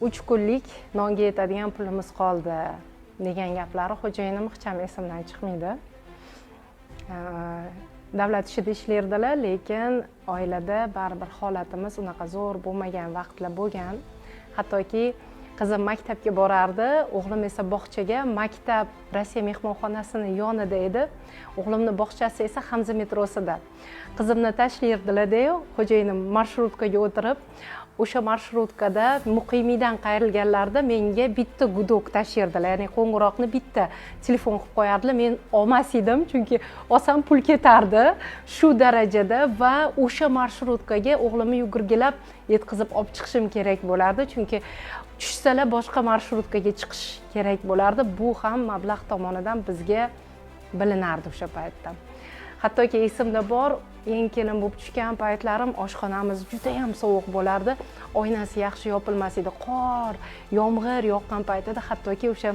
3 kunlik nonga yetadigan pulimiz qoldi degan gaplari xo'jayinim hecham esimdan chiqmaydi. Davlat ishida ishlardilar, lekin oilada baribir holatimiz unaqa zo'r bo'lmagan vaqtlar bo'lgan. Hattoki qizim maktabga borardi, o'g'lim esa bog'chaga. Maktab Rossiya mehmonxonasini yonida edi. O'g'limning bog'chasi esa Hamza metrosida. Qizimni tashlardilar-da, xo'jayinim marshrutka o'tirib, o'sha marshrutkada muqimiydan qayrilganlarda menga bitta gudok tashirdilar, ya'ni qo'ng'iroqni bitta telefon qilib qo'yardilar. Men olmas edim, chunki olsam pul ketardi shu darajada va o'sha marshrutka o'g'limni yugurgilab yetkazib olib chiqishim kerak bo'lardi, chunki tushsalar boshqa marshrutka chiqish kerak bo'lardi. Bu ham mablag' tomonidan bizga bilinardi o'sha paytda. Hattoki esimda bor, eng kelin bo'lib tushgan paytlarim oshxonamiz juda ham sovuq bo'lardi. Oynasi yaxshi yopilmas edi. Qor, yomg'ir yoqqan paytida hattoki o'sha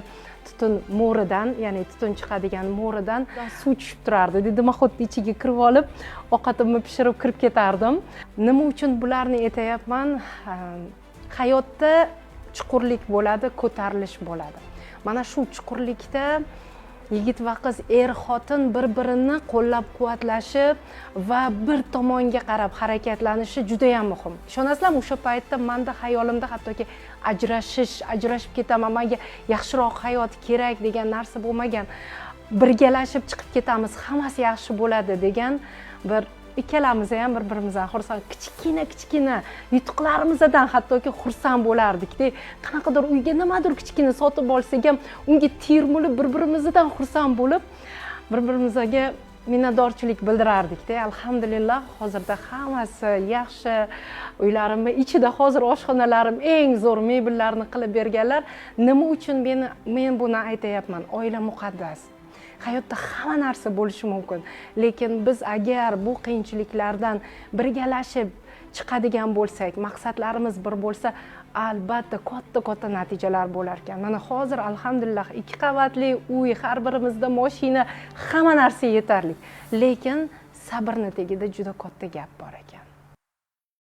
tutun mo'ridan, ya'ni tutun chiqadigan mo'ridan suv tushib turardi. Dimoxodni ichiga kirib olib, ovqatimni pishirib kirib ketardim. Nima uchun bularni aytayapman? Hayotda chuqurlik bo'ladi, ko'tarilish bo'ladi. Mana shu chuqurlikda yigit va qiz, xotin bir-birini qo'llab-quvvatlashi va bir tomonga qarab harakatlanishi juda ham muhim. Ishonasizlarmi, o'sha paytda menda xayolimda hattoki ajrashib ketaman, menga yaxshiroq hayot kerak degan narsa bo'lmagan. Birgalashib chiqib ketamiz, hammasi yaxshi bo'ladi degan bir ikkalamiz ham bir-birimizdan xursand, kichkina yutuqlarimizdan hattoki xursand bo'lardik-da. Qanaqadir uyga nimadir kichkina sotib olsak ham unga termulib bir-birimizdan xursand bo'lib, bir-birimizga minnatdorchilik bildirardik-da. Alhamdulillah, hozirda hammasi yaxshi. Uylarimni ichida hozir oshxonalarim eng zo'r mebellarni qilib berganlar. Nima uchun men buni aytayapman? Oila muqaddas. Hayotda hamma narsa bo'lishi mumkin, lekin biz agar bu qiyinchiliklardan birgalashib chiqadigan bo'lsak, maqsadlarimiz bir bo'lsa, albatta katta natijalar bo'lar ekan. Mana hozir alhamdulillah 2 qavatli uy, har birimizda mashina, hamma narsa yetarli. Lekin sabrni tagida juda katta gap bor ekan.